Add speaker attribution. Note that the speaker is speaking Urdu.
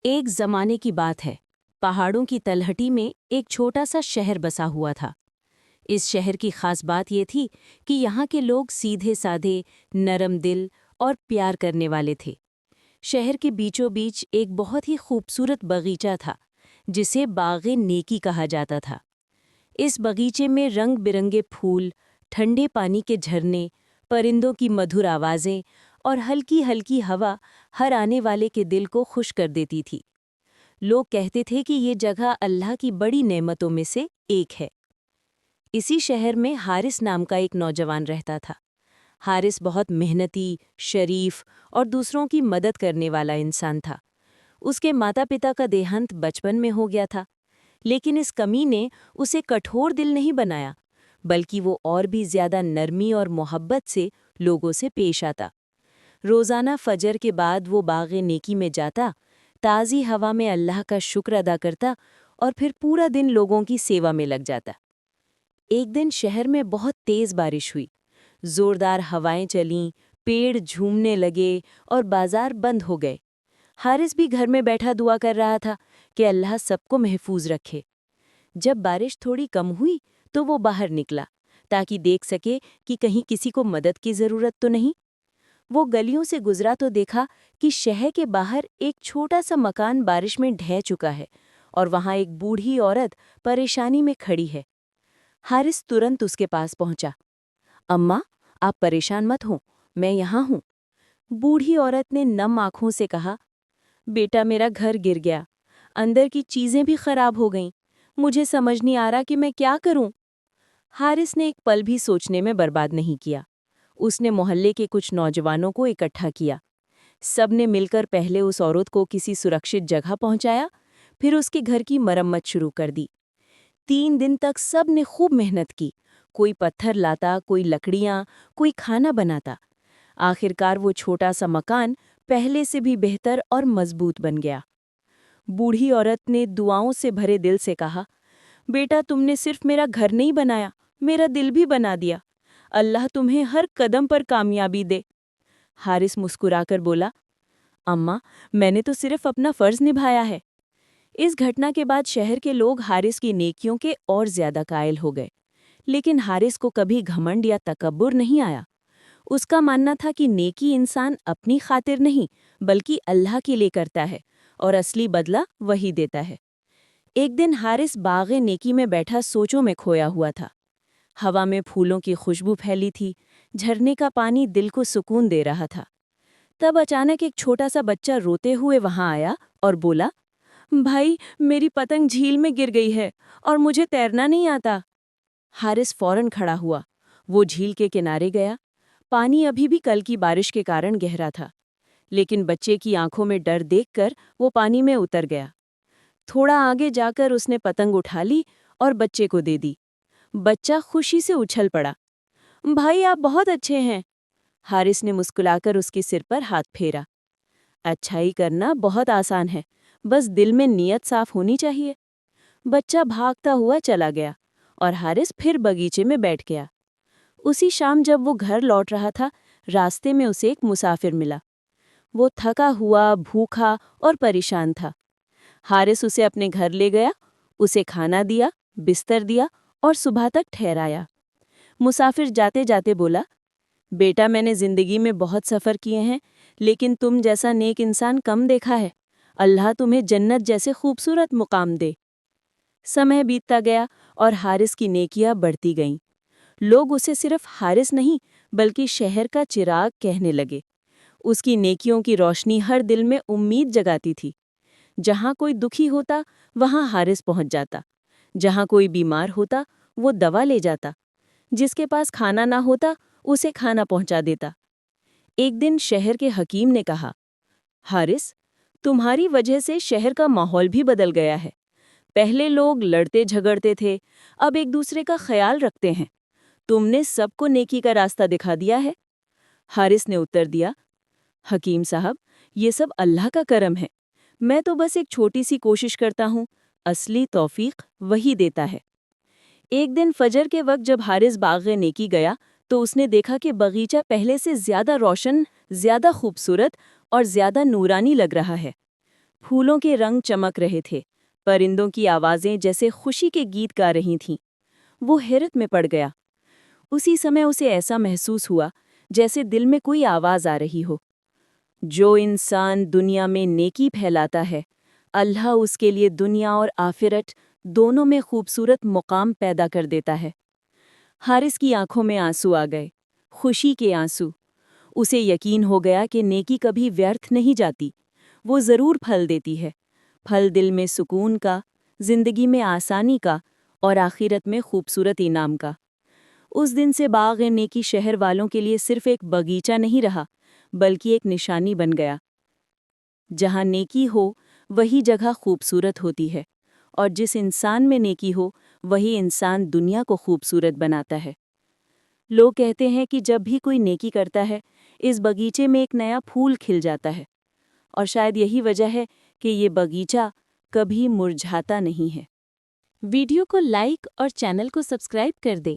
Speaker 1: ایک زمانے کی بات ہے، پہاڑوں کی تلہٹی میں ایک چھوٹا سا شہر بسا ہوا تھا۔ اس شہر کی خاص بات یہ تھی کہ یہاں کے لوگ سیدھے سادھے، نرم دل اور پیار کرنے والے تھے۔ شہر کے بیچوں بیچ ایک بہت ہی خوبصورت باغیچہ تھا، جسے باغ نیکی کہا جاتا تھا۔ اس باغیچے میں رنگ برنگے پھول، ٹھنڈے پانی کے جھرنے، پرندوں کی مدھر آوازیں اور ہلکی ہلکی ہوا ہر آنے والے کے دل کو خوش کر دیتی تھی۔ لوگ کہتے تھے کہ یہ جگہ اللہ کی بڑی نعمتوں میں سے ایک ہے۔ اسی شہر میں حارث نام کا ایک نوجوان رہتا تھا۔ حارث بہت محنتی، شریف اور دوسروں کی مدد کرنے والا انسان تھا۔ اس کے ماتا پتا کا دیہانت بچپن میں ہو گیا تھا، لیکن اس کمی نے اسے کٹھور دل نہیں بنایا، بلکہ وہ اور بھی زیادہ نرمی اور محبت سے لوگوں سے پیش آتا۔ روزانہ فجر کے بعد وہ باغ نیکی میں جاتا، تازی ہوا میں اللہ کا شکر ادا کرتا اور پھر پورا دن لوگوں کی سیوا میں لگ جاتا۔ ایک دن شہر میں بہت تیز بارش ہوئی، زوردار ہوائیں چلیں، پیڑ جھومنے لگے اور بازار بند ہو گئے۔ حارث بھی گھر میں بیٹھا دعا کر رہا تھا کہ اللہ سب کو محفوظ رکھے۔ جب بارش تھوڑی کم ہوئی تو وہ باہر نکلا تاکہ دیکھ سکے کہ کہیں کسی کو مدد کی ضرورت تو نہیں۔ وہ گلیوں سے گزرا تو دیکھا کہ شہر کے باہر ایک چھوٹا سا مکان بارش میں ڈھہ چکا ہے اور وہاں ایک بوڑھی عورت پریشانی میں کھڑی ہے۔ حارث ترنت اس کے پاس پہنچا۔ اماں، آپ پریشان مت ہوں، میں یہاں ہوں۔ بوڑھی عورت نے نم آنکھوں سے کہا، بیٹا میرا گھر گر گیا، اندر کی چیزیں بھی خراب ہو گئیں، مجھے سمجھ نہیں آ رہا کہ میں کیا کروں۔ حارث نے ایک پل بھی سوچنے میں برباد نہیں کیا۔ اس نے محلے کے کچھ نوجوانوں کو اکٹھا کیا۔ سب نے مل کر پہلے اس عورت کو کسی سرکشت جگہ پہنچایا، پھر اس کے گھر کی مرمت شروع کر دی۔ 3 دن تک سب نے خوب محنت کی، کوئی پتھر لاتا، کوئی لکڑیاں، کوئی کھانا بناتا۔ آخرکار وہ چھوٹا سا مکان پہلے سے بھی بہتر اور مضبوط بن گیا۔ بوڑھی عورت نے دعاؤں سے بھرے دل سے کہا، بیٹا تم نے صرف میرا گھر نہیں بنایا، میرا دل بھی بنا دیا۔ اللہ تمہیں ہر قدم پر کامیابی دے۔ حارث مسکرا کر بولا، اماں، میں نے تو صرف اپنا فرض نبھایا ہے۔ اس گھٹنا کے بعد شہر کے لوگ حارث کی نیکیوں کے اور زیادہ قائل ہو گئے، لیکن حارث کو کبھی گھمنڈ یا تکبر نہیں آیا۔ اس کا ماننا تھا کہ نیکی انسان اپنی خاطر نہیں بلکہ اللہ کے لیے کرتا ہے اور اصلی بدلہ وہی دیتا ہے۔ ایک دن حارث باغ نیکی میں بیٹھا سوچوں میں کھویا ہوا تھا۔ ہوا میں پھولوں کی خوشبو پھیلی تھی، جھرنے کا پانی دل کو سکون دے رہا تھا۔ تب اچانک ایک چھوٹا سا بچہ روتے ہوئے وہاں آیا اور بولا، بھائی میری پتنگ جھیل میں گر گئی ہے اور مجھے تیرنا نہیں آتا۔ حارث فوراً کھڑا ہوا، وہ جھیل کے کنارے گیا۔ پانی ابھی بھی کل کی بارش کے کارن گہرا تھا، لیکن بچے کی آنکھوں میں ڈر دیکھ کر وہ پانی میں اتر گیا۔ تھوڑا آگے جا کر اس نے پتنگ اٹھا لی اور بچے کو دے دی۔ بچہ خوشی سے اچھل پڑا۔ بھائی آپ بہت اچھے ہیں۔ حارث نے مسکرا کر اس کے سر پر ہاتھ پھیرا۔ اچھائی کرنا بہت آسان ہے، بس دل میں نیت صاف ہونی چاہیے۔ بچہ بھاگتا ہوا چلا گیا اور حارث پھر باغیچے میں بیٹھ گیا۔ اسی شام جب وہ گھر لوٹ رہا تھا، راستے میں اسے ایک مسافر ملا۔ وہ تھکا ہوا، بھوکھا اور پریشان تھا۔ حارث اسے اپنے گھر لے گیا، اسے کھانا دیا، بستر دیا اور صبح تک ٹھہرایا۔ مسافر جاتے جاتے بولا، بیٹا میں نے زندگی میں بہت سفر کیے ہیں، لیکن تم جیسا نیک انسان کم دیکھا ہے۔ اللہ تمہیں جنت جیسے خوبصورت مقام دے۔ سمے بیتتا گیا اور حارث کی نیکیاں بڑھتی گئیں۔ لوگ اسے صرف حارث نہیں بلکہ شہر کا چراغ کہنے لگے۔ اس کی نیکیوں کی روشنی ہر دل میں امید جگاتی تھی۔ جہاں کوئی دکھی ہوتا وہاں حارث پہنچ جاتا، جہاں کوئی بیمار ہوتا وہ دوا لے جاتا، جس کے پاس کھانا نہ ہوتا اسے کھانا پہنچا دیتا۔ ایک دن شہر کے حکیم نے کہا، حارث، تمہاری وجہ سے شہر کا ماحول بھی بدل گیا ہے۔ پہلے لوگ لڑتے جھگڑتے تھے، اب ایک دوسرے کا خیال رکھتے ہیں۔ تم نے سب کو نیکی کا راستہ دکھا دیا ہے۔ حارث نے اتر دیا، حکیم صاحب، یہ سب اللہ کا کرم ہے، میں تو بس ایک چھوٹی سی کوشش کرتا ہوں، اصلی توفیق وہی دیتا ہے۔ ایک دن فجر کے وقت جب حارث باغ نیکی گیا تو اس نے دیکھا کہ باغیچہ پہلے سے زیادہ روشن، زیادہ خوبصورت اور زیادہ نورانی لگ رہا ہے۔ پھولوں کے رنگ چمک رہے تھے، پرندوں کی آوازیں جیسے خوشی کے گیت گا رہی تھیں۔ وہ حیرت میں پڑ گیا۔ اسی سمے اسے ایسا محسوس ہوا جیسے دل میں کوئی آواز آ رہی ہو، جو انسان دنیا میں نیکی پھیلاتا ہے، اللہ اس کے لیے دنیا اور آخرت دونوں میں خوبصورت مقام پیدا کر دیتا ہے۔ حارث کی آنکھوں میں آنسو آ گئے، خوشی کے آنسو۔ اسے یقین ہو گیا کہ نیکی کبھی ویرتھ نہیں جاتی، وہ ضرور پھل دیتی ہے، پھل دل میں سکون کا، زندگی میں آسانی کا اور آخرت میں خوبصورت انعام کا۔ اس دن سے باغ نیکی شہر والوں کے لیے صرف ایک باغیچہ نہیں رہا، بلکہ ایک نشانی بن گیا۔ جہاں نیکی ہو وہی جگہ خوبصورت ہوتی ہے، اور جس انسان میں نیکی ہو وہی انسان دنیا کو خوبصورت بناتا ہے۔ لوگ کہتے ہیں کہ جب بھی کوئی نیکی کرتا ہے اس باغیچے میں ایک نیا پھول کھل جاتا ہے، اور شاید یہی وجہ ہے کہ یہ باغیچہ کبھی مرجھاتا نہیں ہے۔ ویڈیو کو لائک اور چینل کو سبسکرائب کر دے۔